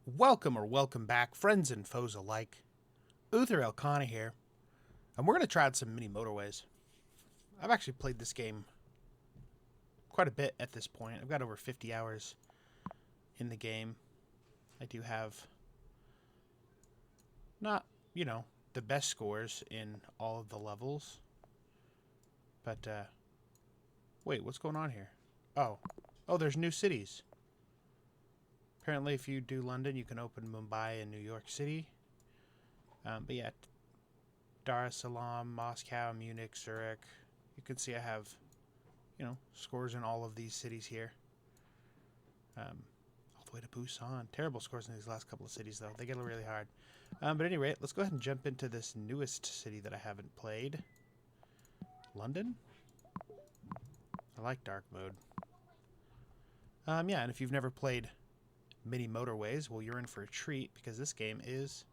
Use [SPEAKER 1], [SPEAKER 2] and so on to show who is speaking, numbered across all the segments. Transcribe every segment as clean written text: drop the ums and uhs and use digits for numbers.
[SPEAKER 1] Welcome back, friends and foes alike. Uther Elkana here, and we're going to try out some mini motorways. I've actually played this game quite a bit at this point. I've got over 50 hours in the game. I do have not, the best scores in all of the levels. But, wait, what's going on here? Oh, there's new cities. Apparently, if you do London, you can open Mumbai and New York City. But yeah, Dar es Salaam, Moscow, Munich, Zurich. You can see I have, scores in all of these cities here. All the way to Busan. Terrible scores in these last couple of cities, though. They get really hard. But at any rate, let's go ahead and jump into this newest city that I haven't played. London? I like dark mode. Yeah, and if you've never played mini motorways, well, you're in for a treat because this game is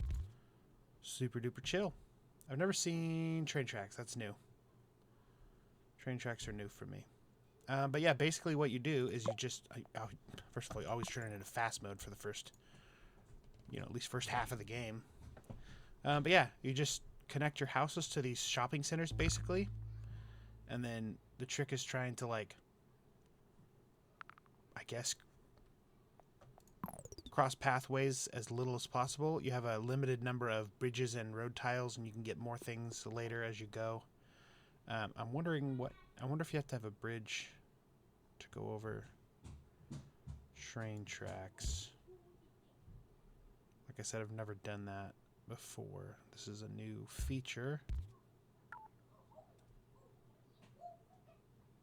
[SPEAKER 1] super duper chill. I've never seen train tracks. That's new. Train tracks are new for me. But yeah, basically what you do is you just, first of all, you always turn it into fast mode for the first, at least first half of the game. But yeah, you just connect your houses to these shopping centers, basically. And then the trick is trying to, I guess, cross pathways as little as possible. You have a limited number of bridges and road tiles, and you can get more things later as you go. I wonder if you have to have a bridge to go over train tracks. Like I said, I've never done that before. This is a new feature.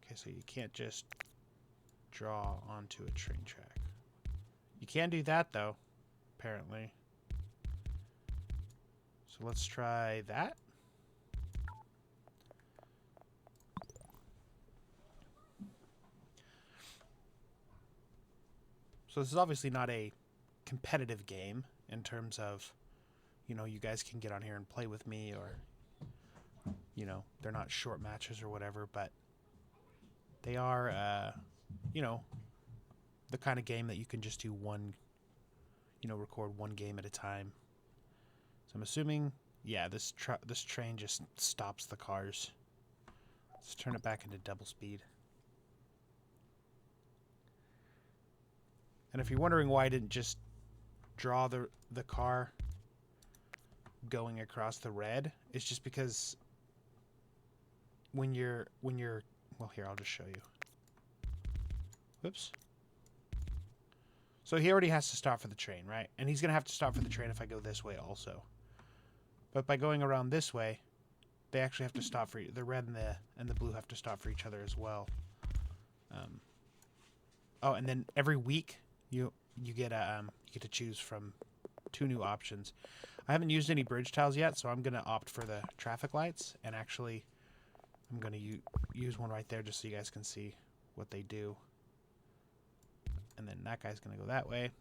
[SPEAKER 1] Okay, so you can't just draw onto a train track. You can do that, though, apparently. So let's try that. So this is obviously not a competitive game in terms of, you guys can get on here and play with me, or, they're not short matches or whatever, but they are, the kind of game that you can just do one, record one game at a time. So I'm assuming, yeah, this train just stops the cars. Let's turn it back into double speed. And if you're wondering why I didn't just draw the car going across the red, it's just because when you're well, here, I'll just show you. Whoops. So he already has to stop for the train, right? And he's going to have to stop for the train if I go this way also. But by going around this way, they actually have to stop for the red and the blue have to stop for each other as well. And then every week you get to choose from 2 new options. I haven't used any bridge tiles yet, so I'm going to opt for the traffic lights, and actually I'm going to use one right there just so you guys can see what they do. And then that guy's going to go that way.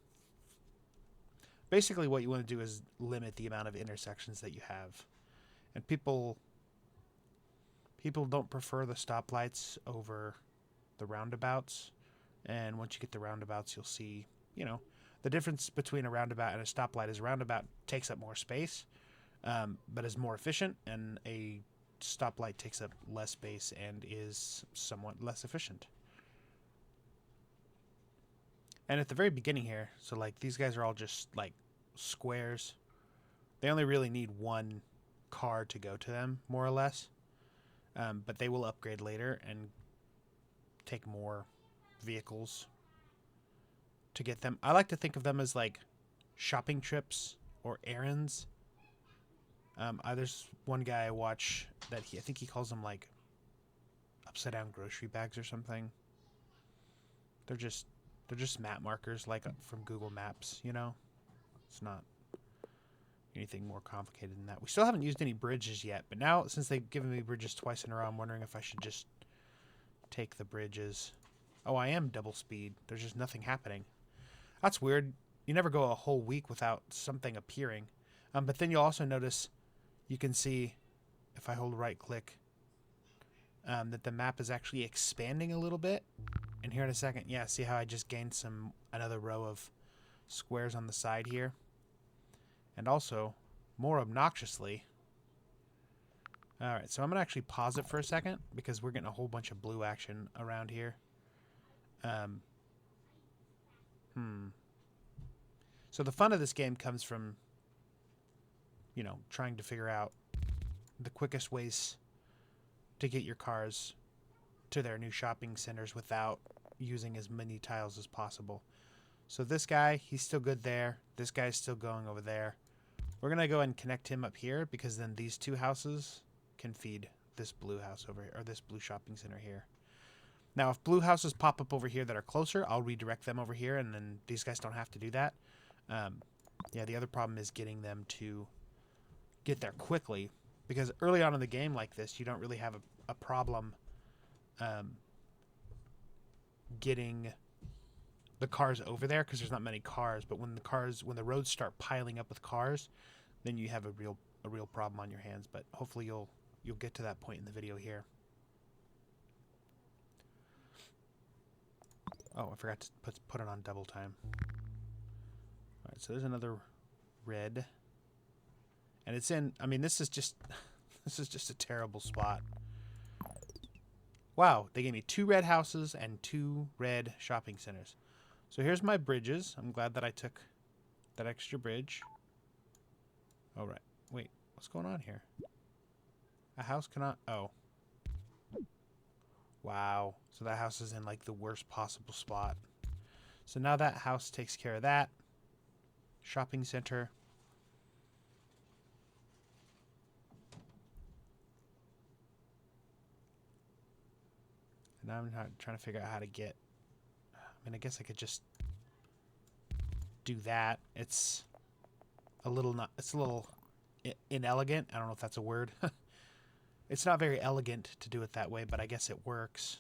[SPEAKER 1] Basically what you want to do is limit the amount of intersections that you have. And people don't prefer the stoplights over the roundabouts. And once you get the roundabouts, you'll see, the difference between a roundabout and a stoplight is a roundabout takes up more space, but is more efficient, and a stoplight takes up less space and is somewhat less efficient. And at the very beginning here, so these guys are all just squares. They only really need one car to go to them, more or less. But they will upgrade later and take more vehicles to get them. I like to think of them as shopping trips or errands. There's one guy I watch that I think he calls them upside down grocery bags or something. They're just map markers from Google Maps, It's not anything more complicated than that. We still haven't used any bridges yet, but now since they've given me bridges twice in a row, I'm wondering if I should just take the bridges. Oh, I am double speed. There's just nothing happening. That's weird. You never go a whole week without something appearing. But then you'll also notice, you can see, if I hold right click, that the map is actually expanding a little bit. And here in a second, yeah, see how I just gained another row of squares on the side here. And also, more obnoxiously... Alright, so I'm going to actually pause it for a second, because we're getting a whole bunch of blue action around here. So the fun of this game comes from, you know, trying to figure out the quickest ways to get your cars to their new shopping centers without using as many tiles as possible. So this guy, he's still good there. This guy's still going over there. We're going to go ahead and connect him up here, because then these two houses can feed this blue house over here, or this blue shopping center here. Now, if blue houses pop up over here that are closer, I'll redirect them over here, and then these guys don't have to do that. Yeah, the other problem is getting them to get there quickly, because early on in the game like this, you don't really have a problem getting the cars over there, because there's not many cars. But when the roads start piling up with cars, then you have a real problem on your hands. But hopefully you'll get to that point in the video here. Oh, I forgot to put it on double time. All right, so there's another red, and it's in. I mean, this is just a terrible spot. Wow, they gave me 2 red houses and 2 red shopping centers. So here's my bridges. I'm glad that I took that extra bridge. All right, wait, what's going on here? A house cannot. Oh. Wow. So that house is in like the worst possible spot. So now that house takes care of that. Shopping center. And now I'm trying to figure out how to get... I mean, I guess I could just do that. It's a little inelegant. I don't know if that's a word. It's not very elegant to do it that way, but I guess it works.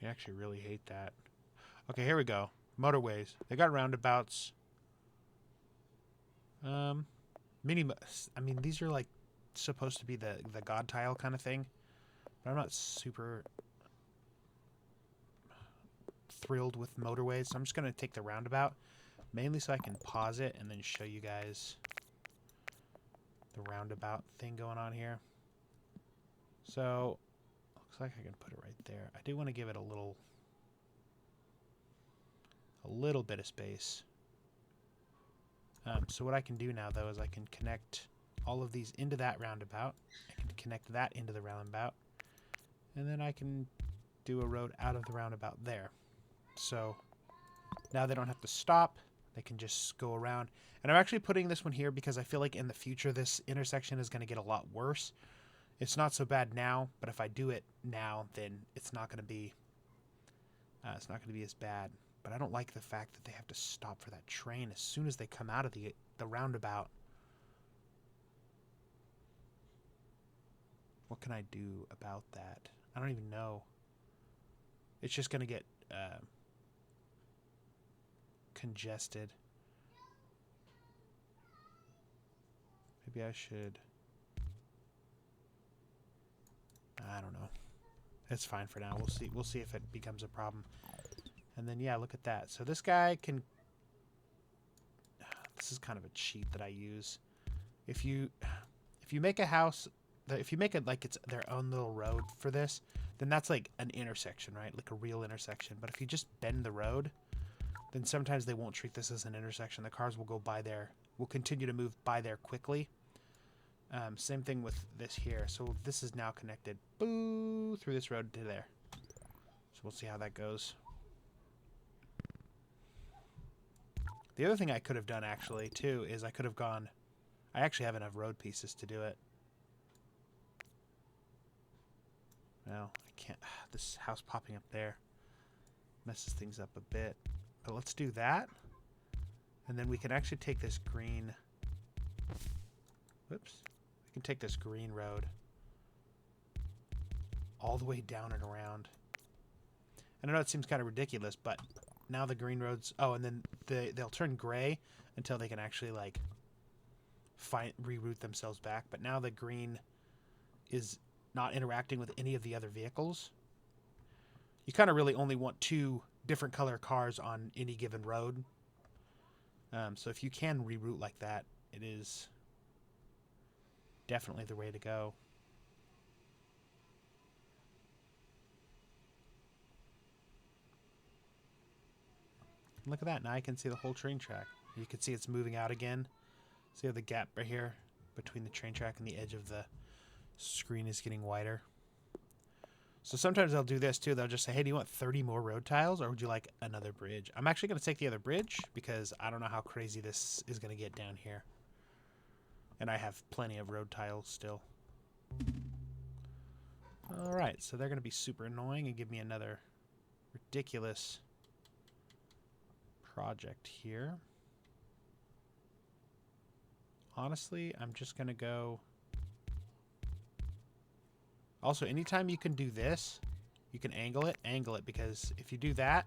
[SPEAKER 1] I actually really hate that. Okay, here we go. Motorways. They got roundabouts. I mean, these are like supposed to be the god tile kind of thing, but I'm not super thrilled with motorways, so I'm just going to take the roundabout, mainly so I can pause it and then show you guys the roundabout thing going on here. So, looks like I can put it right there. I do want to give it a little bit of space. So what I can do now, though, is I can connect all of these into that roundabout. I can connect that into the roundabout. And then I can do a road out of the roundabout there. So now they don't have to stop. They can just go around. And I'm actually putting this one here because I feel like in the future this intersection is going to get a lot worse. It's not so bad now, but if I do it now, then it's not going to be as bad. But I don't like the fact that they have to stop for that train as soon as they come out of the roundabout. What can I do about that? I don't even know. It's just going to get congested. Maybe I should... I don't know. It's fine for now. We'll see if it becomes a problem. And then, yeah, look at that. So this guy can... This is kind of a cheat that I use. If you make a house... If you make it like it's their own little road for this, then that's like an intersection, right? Like a real intersection. But if you just bend the road, then sometimes they won't treat this as an intersection. The cars will go by there. Will continue to move by there quickly. Same thing with this here. So this is now connected through this road to there. So we'll see how that goes. The other thing I could have done actually too is I could have gone... I actually have enough road pieces to do it. Well, I can't... This house popping up there messes things up a bit. But let's do that. And then we can actually take this green... Whoops. We can take this green road all the way down and around. And I know it seems kind of ridiculous, but now the green roads... Oh, and then they'll turn gray until they can actually, like, reroute themselves back. But now the green is not interacting with any of the other vehicles. You kind of really only want 2 different color cars on any given road. So if you can reroute like that, it is definitely the way to go. Look at that. Now I can see the whole train track. You can see it's moving out again. See how the gap right here between the train track and the edge of the screen is getting wider. So sometimes they'll do this too. They'll just say, hey, do you want 30 more road tiles or would you like another bridge? I'm actually going to take the other bridge because I don't know how crazy this is going to get down here. And I have plenty of road tiles still. All right, so they're going to be super annoying and give me another ridiculous project here. Honestly, I'm just going to go... Also, anytime you can do this, you can angle it, because if you do that,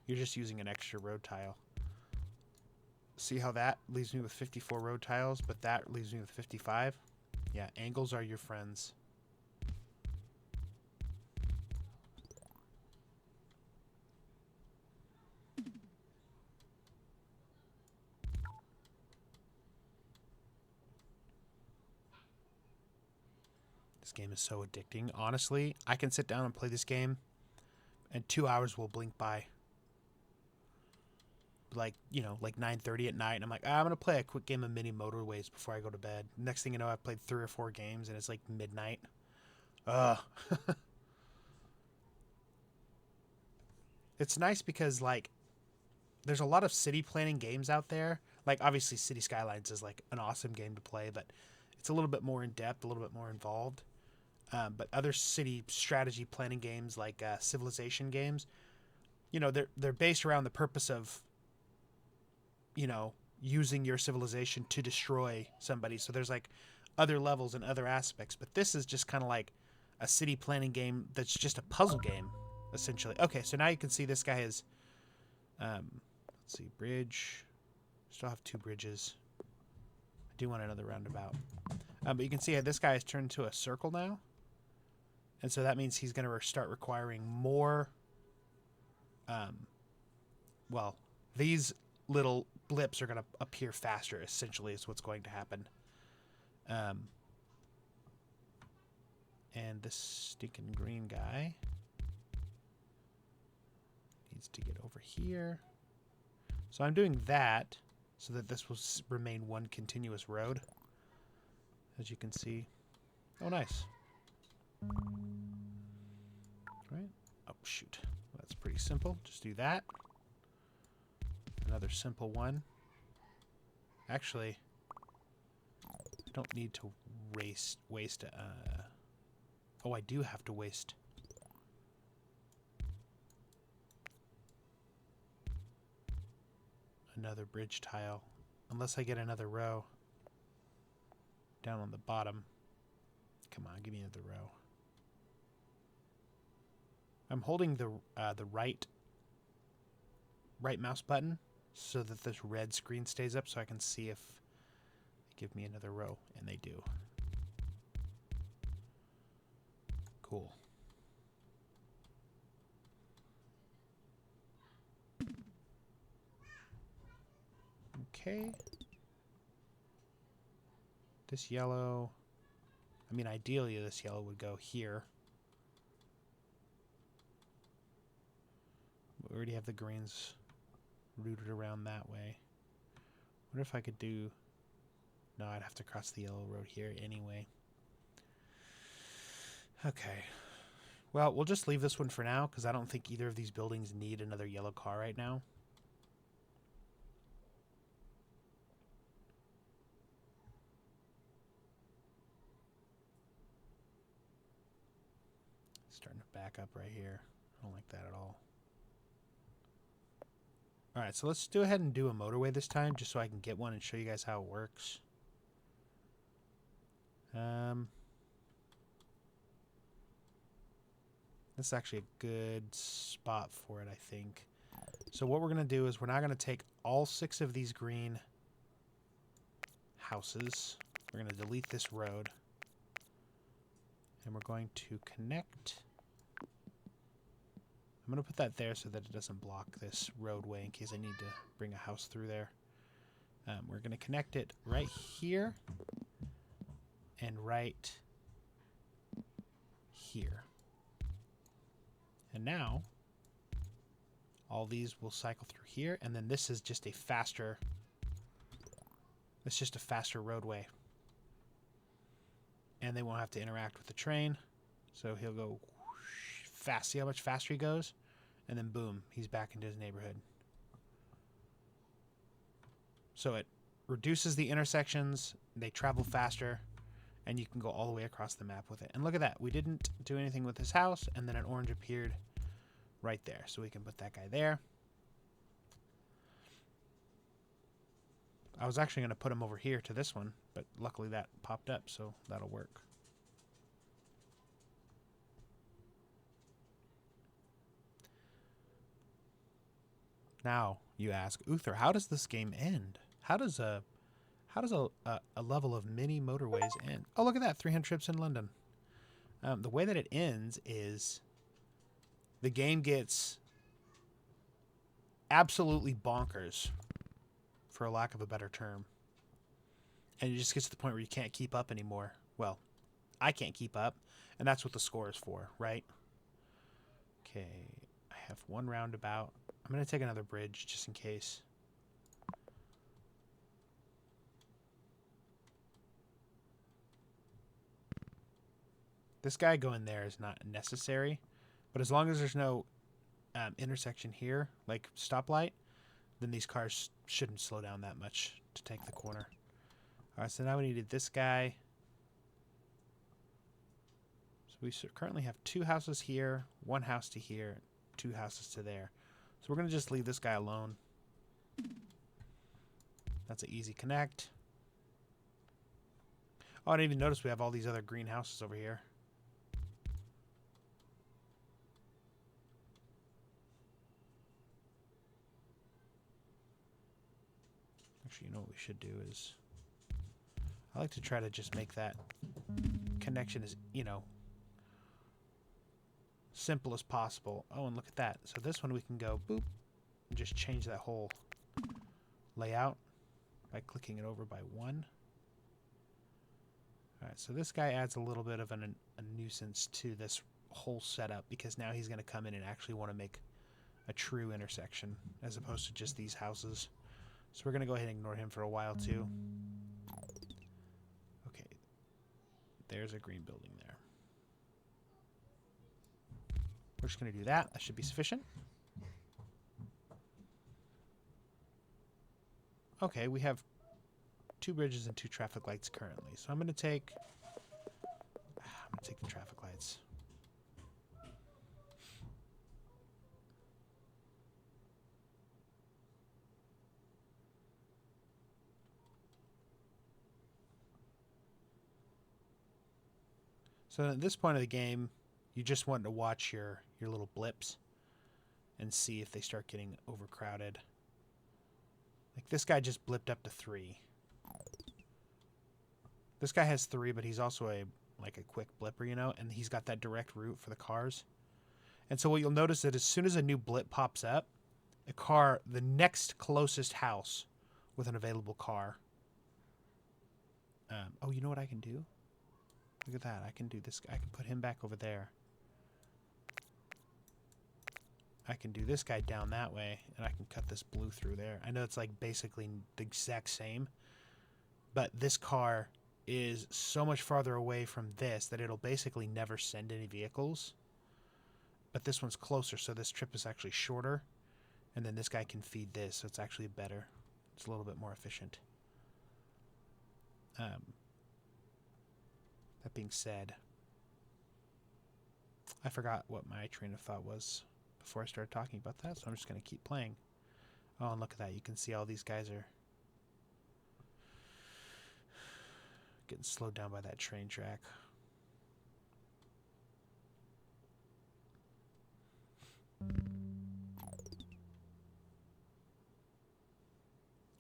[SPEAKER 1] you're just using an extra road tile. See how that leaves me with 54 road tiles, but that leaves me with 55? Yeah, angles are your friends. This game is so addicting. Honestly, I can sit down and play this game, and 2 hours will blink by. Like, you know, like 9:30 at night, and I'm like, I'm going to play a quick game of mini Motorways before I go to bed. Next thing you know, I've played 3 or 4 games, and it's like midnight. Ugh. It's nice because, like, there's a lot of city planning games out there. Like, obviously, City Skylines is, like, an awesome game to play, but it's a little bit more in-depth, a little bit more involved. But other city strategy planning games, like civilization games, you know, they're based around the purpose of, you know, using your civilization to destroy somebody. So there's, like, other levels and other aspects. But this is just kind of like a city planning game that's just a puzzle game, essentially. Okay, so now you can see this guy is... let's see, bridge. Still have 2 bridges. I do want another roundabout. But you can see how this guy has turned into a circle now. And so that means he's going to start requiring more... well, these little blips are going to appear faster, essentially, is what's going to happen. And this stinking green guy needs to get over here. So I'm doing that so that this will remain one continuous road, as you can see. Oh, nice. Right. Oh, shoot. That's pretty simple. Just do that. Another simple one. Actually, I don't need to waste oh, I do have to waste. Another bridge tile. Unless I get another row down on the bottom. Come on, give me another row. I'm holding the right mouse button so that this red screen stays up so I can see if they give me another row, and they do. Cool. Okay. This yellow, I mean, ideally this yellow would go here. We already have the greens routed around that way. What if I could do... No, I'd have to cross the yellow road here anyway. Okay. Well, we'll just leave this one for now, because I don't think either of these buildings need another yellow car right now. Starting to back up right here. I don't like that at all. Alright, so let's go ahead and do a motorway this time, just so I can get one and show you guys how it works. This is actually a good spot for it, I think. So what we're going to do is we're now going to take all 6 of these green houses. We're going to delete this road. And we're going to connect. I'm going to put that there so that it doesn't block this roadway in case I need to bring a house through there. We're going to connect it right here and right here. And now all these will cycle through here, and then this is just a faster, it's just a faster roadway. And they won't have to interact with the train. So he'll go fast. See how much faster he goes? And then boom, he's back into his neighborhood. So it reduces the intersections, they travel faster, and you can go all the way across the map with it. And look at that. We didn't do anything with his house, and then an orange appeared right there. So we can put that guy there. I was actually going to put him over here to this one, but luckily that popped up, so that'll work. Now, you ask, Uther, how does this game end? How does a level of mini motorways end? Oh, look at that, 300 trips in London. The way that it ends is the game gets absolutely bonkers, for a lack of a better term. And it just gets to the point where you can't keep up anymore. Well, I can't keep up, and that's what the score is for, right? Okay, I have one roundabout. I'm going to take another bridge just in case. This guy going there is not necessary, but as long as there's no intersection here, like stoplight, then these cars shouldn't slow down that much to take the corner. All right, so now we needed this guy. So we currently have 2 houses here, 1 house to here, 2 houses to there. So we're going to just leave this guy alone. That's an easy connect. Oh, I didn't even notice we have all these other green houses over here. Actually, you know what we should do is, I like to try to just make that connection as, you know, simple as possible. Oh, and look at that. So this one we can go boop and just change that whole layout by clicking it over by 1. All right, so this guy adds a little bit of a nuisance to this whole setup because now he's going to come in and actually want to make a true intersection as opposed to just these houses. So we're going to go ahead and ignore him for a while too. Okay, there's a green building there. We're just going to do that. That should be sufficient. Okay, we have 2 bridges and 2 traffic lights currently. So I'm going to take the traffic lights. So at this point of the game, you just want to watch your little blips and see if they start getting overcrowded. Like this guy just blipped up to 3. This guy has 3, but he's also a quick blipper, you know, and he's got that direct route for the cars. And so what you'll notice is that as soon as a new blip pops up, the next closest house with an available car. Oh, you know what I can do? Look at that. I can do this. I can put him back over there. I can do this guy down that way, and I can cut this blue through there. I know it's like basically the exact same, but this car is so much farther away from this that it'll basically never send any vehicles. But this one's closer, so this trip is actually shorter, and then this guy can feed this, so it's actually better. It's a little bit more efficient. That being said, I forgot what my train of thought was before I started talking about that, so I'm just going to keep playing. Oh, and look at that. You can see all these guys are getting slowed down by that train track.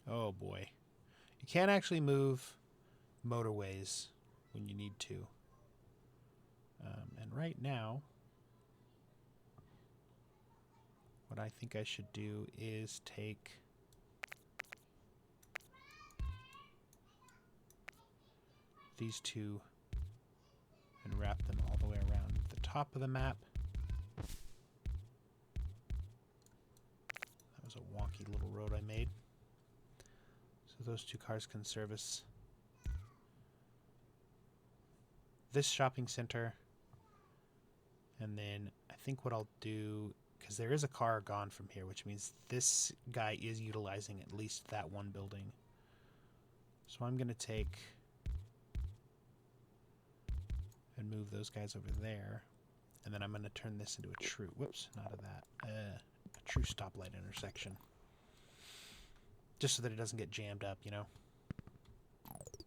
[SPEAKER 1] Oh boy. You can't actually move motorways when you need to. right now, what I think I should do is take these two and wrap them all the way around the top of the map. That was a wonky little road I made. So those two cars can service this shopping center. And then I think what I'll do, because there is a car gone from here, which means this guy is utilizing at least that one building. So I'm going to take and move those guys over there. And then I'm going to turn this into a true, whoops, not of that, a true stoplight intersection. Just so that it doesn't get jammed up, you know.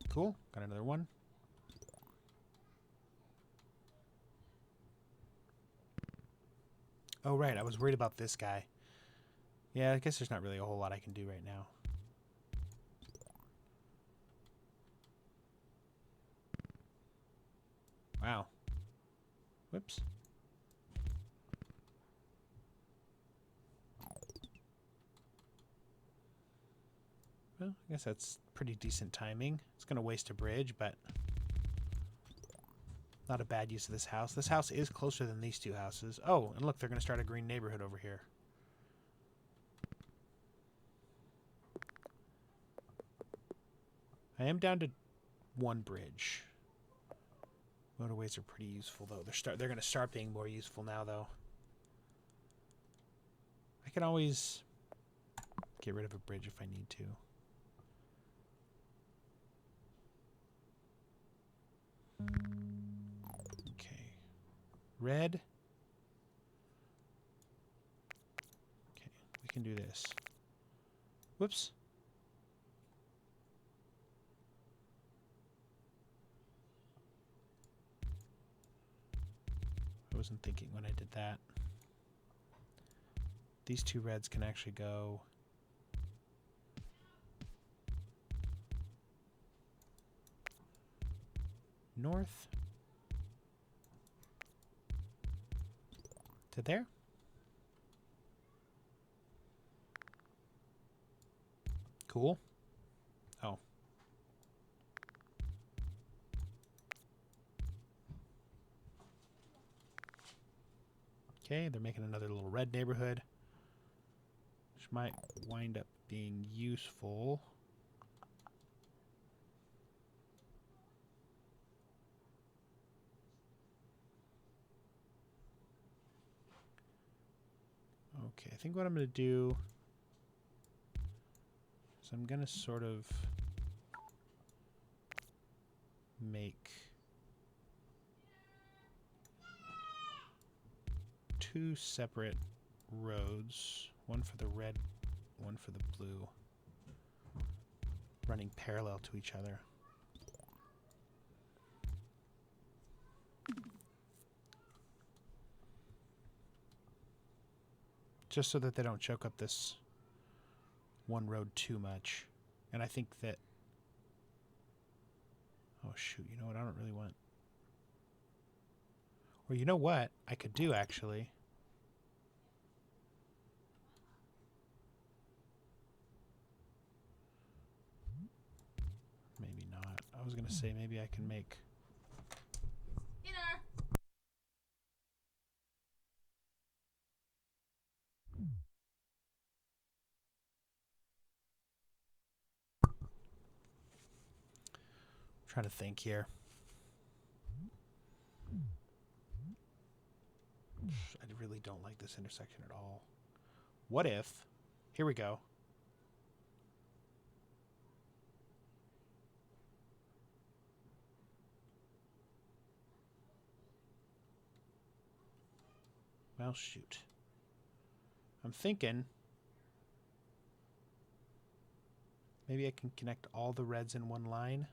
[SPEAKER 1] Cool, got another one. Oh, right, I was worried about this guy. Yeah, I guess there's not really a whole lot I can do right now. Wow. Whoops. Well, I guess that's pretty decent timing. It's going to waste a bridge, but not a bad use of this house. This house is closer than these two houses. Oh, and look, they're going to start a green neighborhood over here. I am down to one bridge. Motorways are pretty useful, though. They're going to start being more useful now, though. I can always get rid of a bridge if I need to. Okay. Red. Okay, we can do this. Whoops. I wasn't thinking when I did that. These two reds can actually go north to there. Cool. Oh. Okay, they're making another little red neighborhood, which might wind up being useful. Okay, I think what I'm going to do is I'm going to sort of make two separate roads, one for the red, one for the blue, running parallel to each other. Just so that they don't choke up this one road too much. And I think that... Oh, shoot. You know what? I don't really want... Or you know what I could do, actually? Maybe not. I was going to say maybe I can make... Trying to think here. I really don't like this intersection at all. What if... Here we go. Well, shoot. I'm thinking... Maybe I can connect all the reds in one line.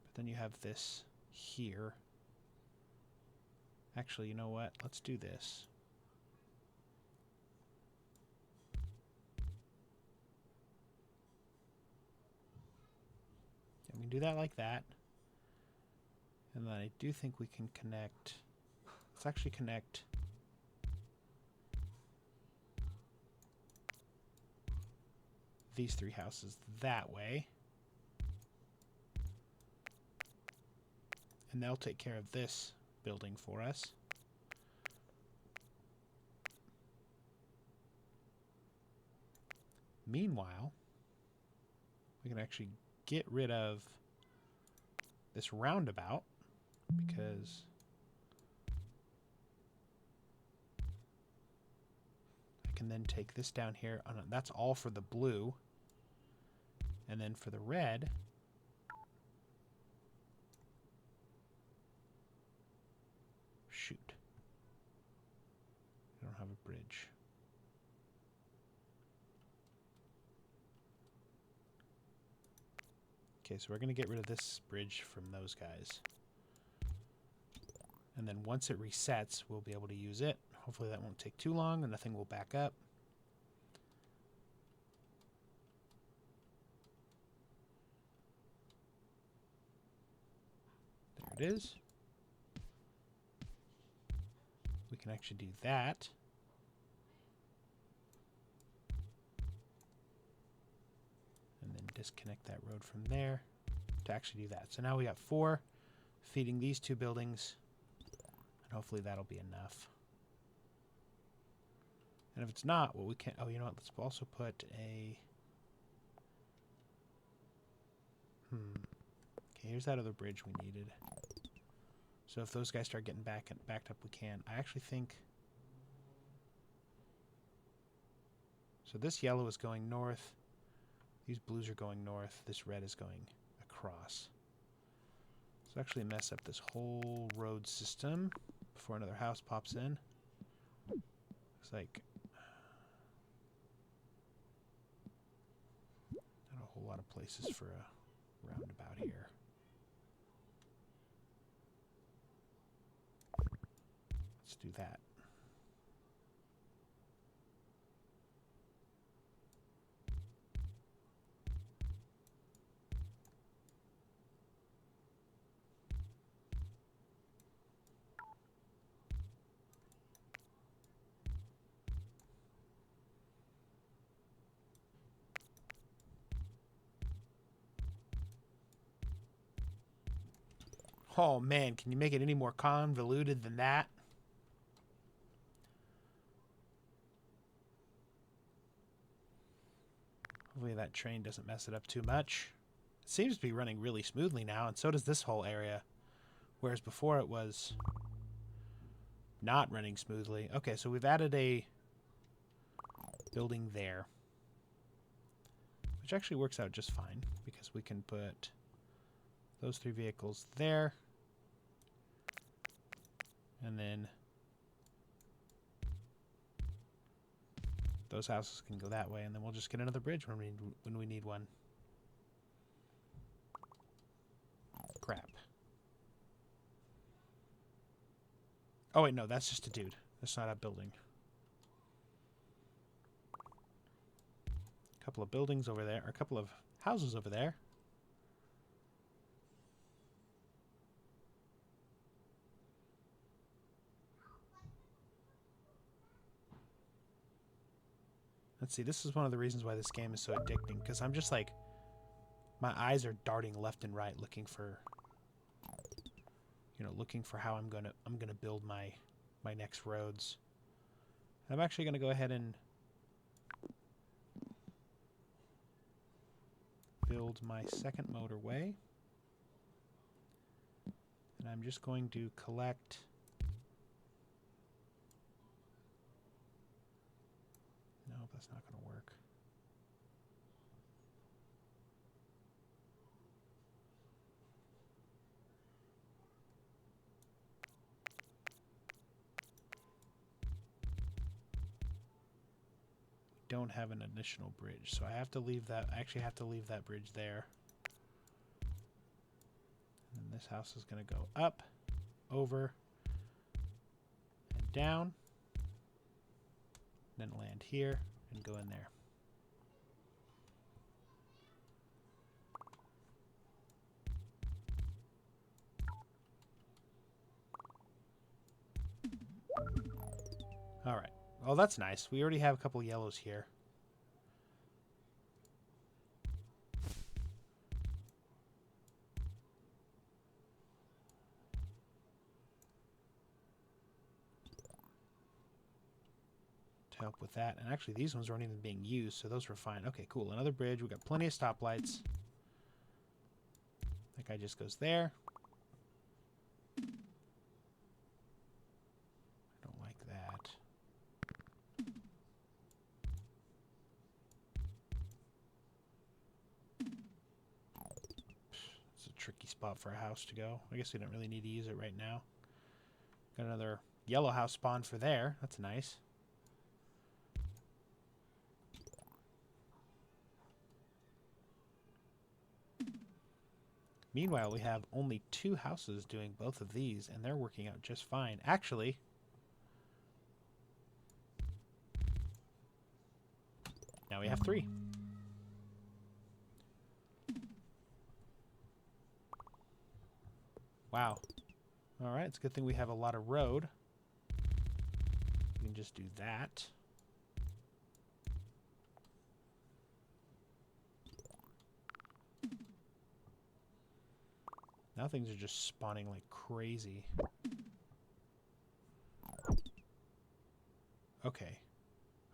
[SPEAKER 1] But then you have this here. Actually, you know what? Let's do this. And we can do that like that. And then I do think we can connect. Let's actually connect these 3 houses that way. And they'll take care of this building for us. Meanwhile, we can actually get rid of this roundabout because I can then take this down here. That's all for the blue. And then for the red, shoot. I don't have a bridge. Okay, so we're going to get rid of this bridge from those guys. And then once it resets, we'll be able to use it. Hopefully that won't take too long and nothing will back up. There it is. We can actually do that. And then disconnect that road from there to actually do that. So now we got 4 feeding these 2 buildings. And hopefully that'll be enough. And if it's not, well, we can't. Oh, you know what? Let's also put a. Okay, here's that other bridge we needed. So if those guys start getting backed up, we can. I actually think. So this yellow is going north. These blues are going north. This red is going across. So actually mess up this whole road system before another house pops in. Looks like not a whole lot of places for a roundabout here. Let's do that. Oh man, can you make it any more convoluted than that? Hopefully that train doesn't mess it up too much. It seems to be running really smoothly now, and so does this whole area. Whereas before it was not running smoothly. Okay, so we've added a building there, which actually works out just fine because we can put those 3 vehicles there. And then those houses can go that way, and then we'll just get another bridge when we need one. Crap. Oh wait, no, that's just a dude. That's not a building. A couple of buildings over there, or a couple of houses over there. Let's see, this is one of the reasons why this game is so addicting, because I'm just like, my eyes are darting left and right looking for, you know, looking for how I'm gonna build my next roads. I'm actually gonna go ahead and build my second motorway. And I'm just going to collect no, that's not going to work. We don't have an additional bridge, so I have to leave that. I actually have to leave that bridge there. And this house is going to go up, over, and down. Then land here and go in there. All right. Well, that's nice. We already have a couple yellows here. To help with that. And actually, these ones weren't even being used, so those were fine. Okay, cool. Another bridge. We got plenty of stoplights. That guy just goes there. I don't like that. It's a tricky spot for a house to go. I guess we don't really need to use it right now. Got another yellow house spawn for there. That's nice. Meanwhile, we have only 2 houses doing both of these, and they're working out just fine. Actually, now we have 3. Wow. All right, it's a good thing we have a lot of road. We can just do that. Now things are just spawning like crazy. Okay.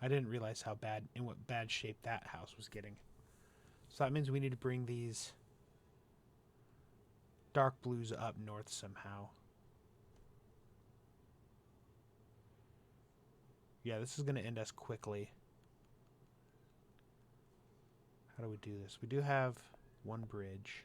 [SPEAKER 1] I didn't realize how bad, in what bad shape that house was getting. So that means we need to bring these dark blues up north somehow. Yeah, this is going to end us quickly. How do we do this? We do have one bridge.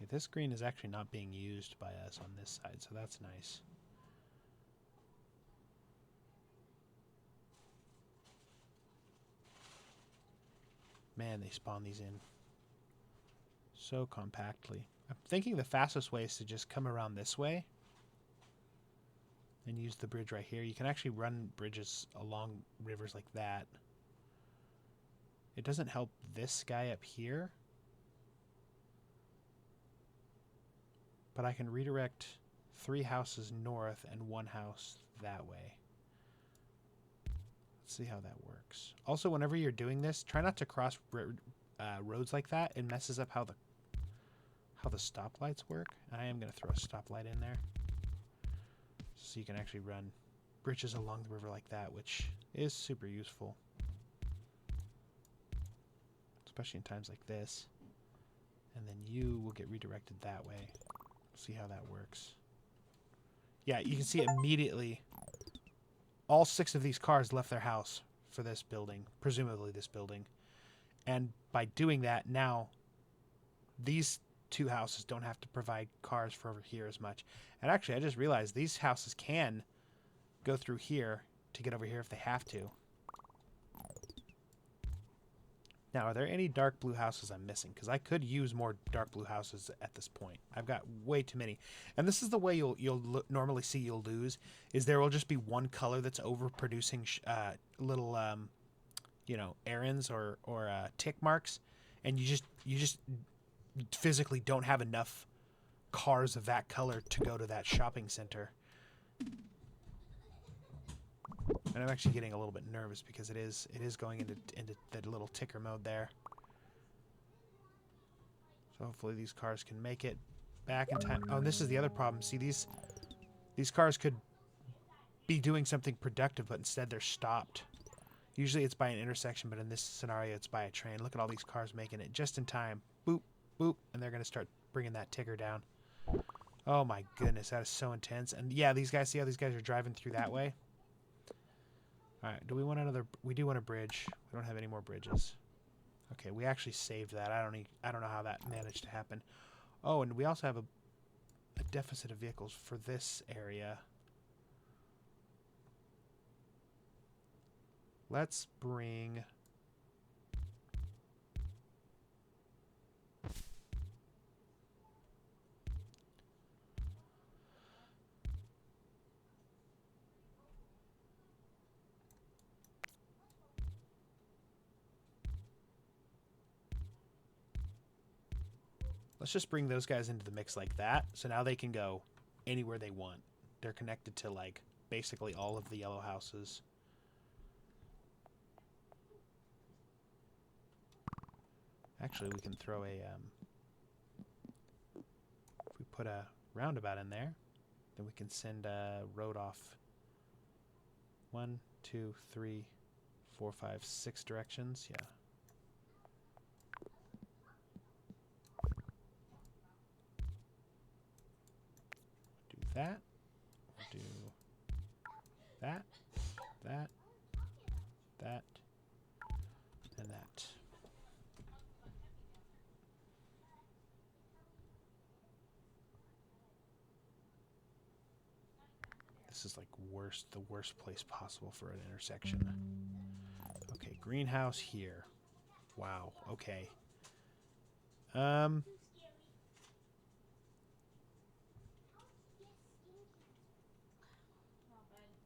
[SPEAKER 1] Okay, this green is actually not being used by us on this side, so that's nice. Man, they spawn these in so compactly. I'm thinking the fastest way is to just come around this way and use the bridge right here. You can actually run bridges along rivers like that. It doesn't help this guy up here, but I can redirect 3 houses north and 1 house that way. Let's see how that works. Also, whenever you're doing this, try not to cross roads like that. It messes up how the stoplights work. I am going to throw a stoplight in there so you can actually run bridges along the river like that, which is super useful, especially in times like this. And then you will get redirected that way. See how that works. Yeah, you can see immediately all 6 of these cars left their house for this building, presumably this building. And by doing that, now these 2 houses don't have to provide cars for over here as much. And actually, I just realized these houses can go through here to get over here if they have to. Now, are there any dark blue houses I'm missing? Because I could use more dark blue houses at this point. I've got way too many. And this is the way you'll normally see you'll lose, is there will just be one color that's overproducing little, you know, errands or tick marks. And you just physically don't have enough cars of that color to go to that shopping center. And I'm actually getting a little bit nervous because it is going into that little ticker mode there. So hopefully these cars can make it back in time. Oh, and this is the other problem. See, these cars could be doing something productive, but instead they're stopped. Usually it's by an intersection, but in this scenario it's by a train. Look at all these cars making it just in time. Boop, boop, and they're going to start bringing that ticker down. Oh my goodness, that is so intense. And yeah, these guys, see how these guys are driving through that way? All right, do we want another? We do want a bridge. We don't have any more bridges. Okay, we actually saved that. I don't know how that managed to happen. Oh, and we also have a deficit of vehicles for this area. Let's bring Let's just bring those guys into the mix like that. So now they can go anywhere they want. They're connected to, like, basically all of the yellow houses. Actually, we can throw a... if we put a roundabout in there, then we can send a road off 1, 2, 3, 4, 5, 6 directions. Yeah. Do that. We'll do that, that, that, and that. This is like the worst place possible for an intersection. Okay, greenhouse here. Wow, okay.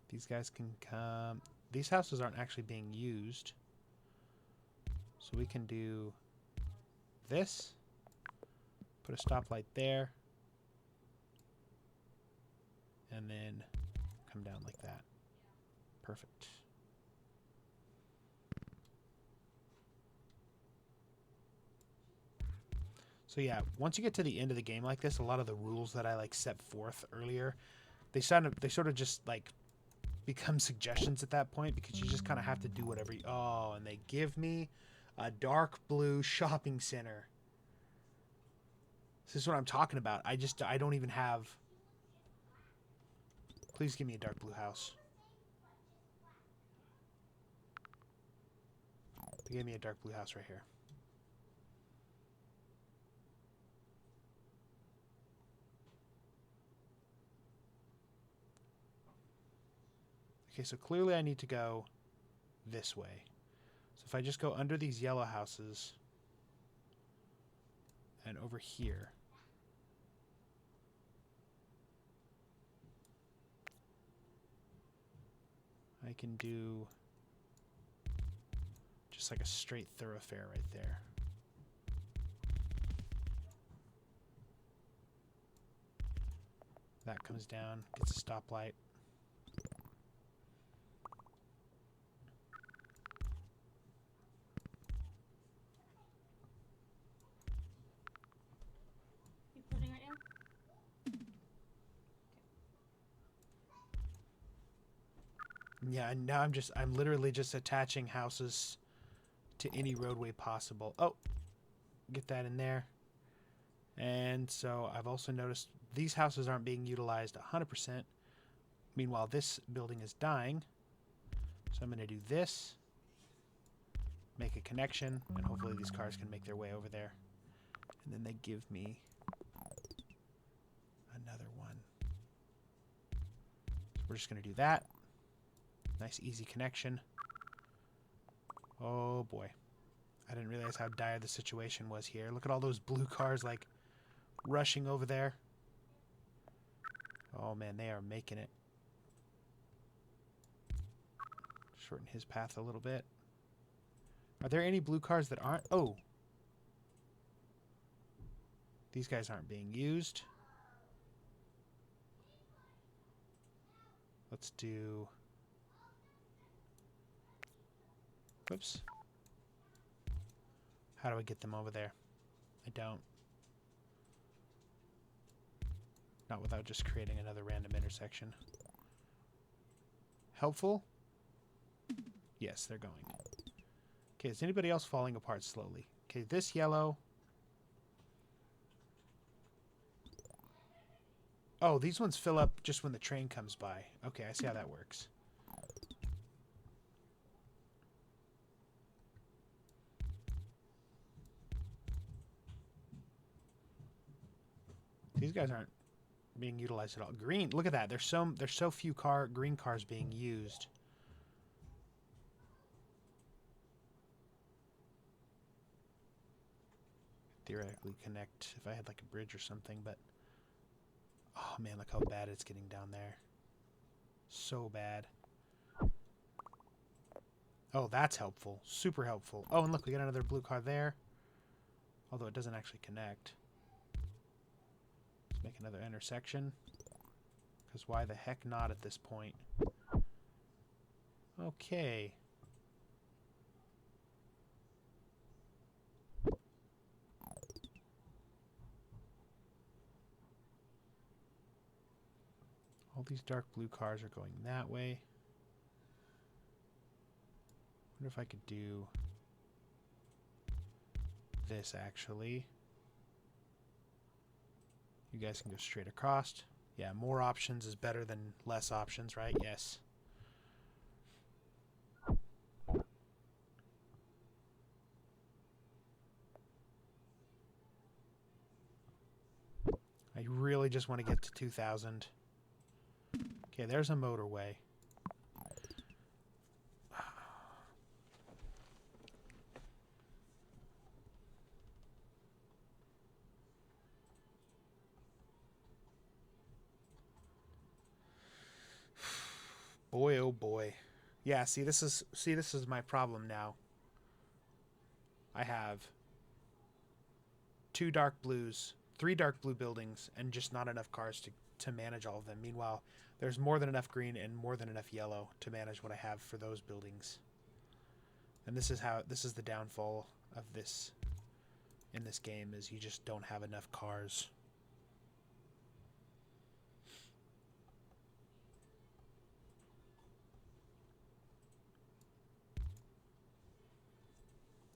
[SPEAKER 1] These guys can come. These houses aren't actually being used. So we can do this. Put a stoplight there. And then come down like that. Perfect. So yeah, once you get to the end of the game like this, a lot of the rules that I like set forth earlier, they sort of just like become suggestions at that point, because you just kind of have to do whatever you... Oh, and they give me a dark blue shopping center. This is what I'm talking about. I don't even have... Please give me a dark blue house. They gave me a dark blue house right here. Okay, so clearly I need to go this way. So if I just go under these yellow houses and over here, I can do just like a straight thoroughfare right there. That comes down, gets a stoplight. Yeah, and now I'm literally just attaching houses to any roadway possible. Oh, get that in there. And so I've also noticed these houses aren't being utilized 100%. Meanwhile, this building is dying. So I'm going to do this, make a connection, and hopefully these cars can make their way over there. And then they give me another one. So we're just going to do that. Nice, easy connection. Oh, boy. I didn't realize how dire the situation was here. Look at all those blue cars, like, rushing over there. Oh, man, they are making it. Shorten his path a little bit. Are there any blue cars that aren't? Oh. These guys aren't being used. Let's do... Whoops. How do I get them over there? I don't. Not without just creating another random intersection. Helpful? Yes, they're going. Okay, is anybody else falling apart slowly? Okay, this yellow. Oh, these ones fill up just when the train comes by. Okay, I see how that works. These guys aren't being utilized at all. Green, look at that. There's so few green cars being used. Theoretically connect if I had like a bridge or something, but oh man, look how bad it's getting down there. So bad. Oh, that's helpful. Super helpful. Oh, and look, we got another blue car there. Although it doesn't actually connect. make another intersection. Because why the heck not at this point? Okay. All these dark blue cars are going that way. Wonder if I could do this actually. You guys can go straight across. Yeah, more options is better than less options, right? Yes. I really just want to get to 2,000. Okay, there's a motorway. Boy, oh boy. Yeah, see this is my problem now. I have 2 dark blues, 3 dark blue buildings, and just not enough cars to manage all of them. Meanwhile, there's more than enough green and more than enough yellow to manage what I have for those buildings. And this is the downfall of this in this game, is you just don't have enough cars.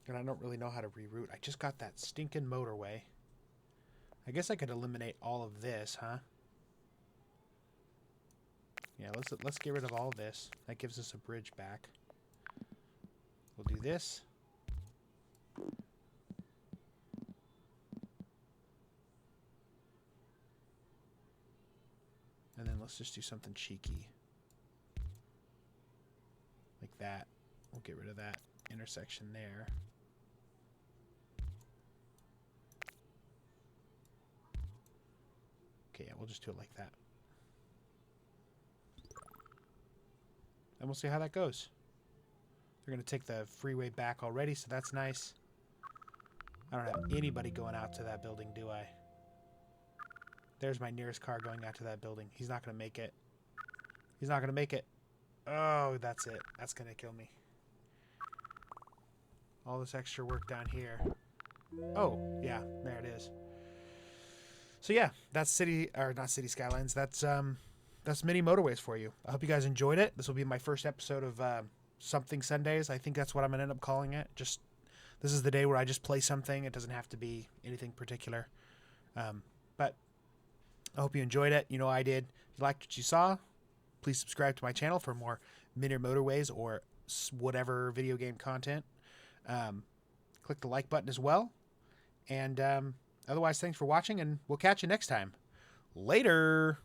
[SPEAKER 1] And I don't really know how to reroute. I just got that stinking motorway. I guess I could eliminate all of this, huh? Yeah, let's get rid of all of this. That gives us a bridge back. We'll do this. And then let's just do something cheeky. Like that. We'll get rid of that intersection there. Okay, yeah, we'll just do it like that. And we'll see how that goes. They're going to take the freeway back already, so that's nice. I don't have anybody going out to that building, do I? There's my nearest car going out to that building. He's not going to make it. He's not going to make it. Oh, that's it. That's going to kill me. All this extra work down here. Oh, yeah, there it is. So yeah, that's not City Skylines. That's mini Motorways for you. I hope you guys enjoyed it. This will be my first episode of something Sundays. I think that's what I'm gonna end up calling it. Just this is the day where I just play something. It doesn't have to be anything particular. But I hope you enjoyed it. You know I did. If you liked what you saw, please subscribe to my channel for more mini Motorways or whatever video game content. Click the like button as well. And otherwise, thanks for watching, and we'll catch you next time. Later!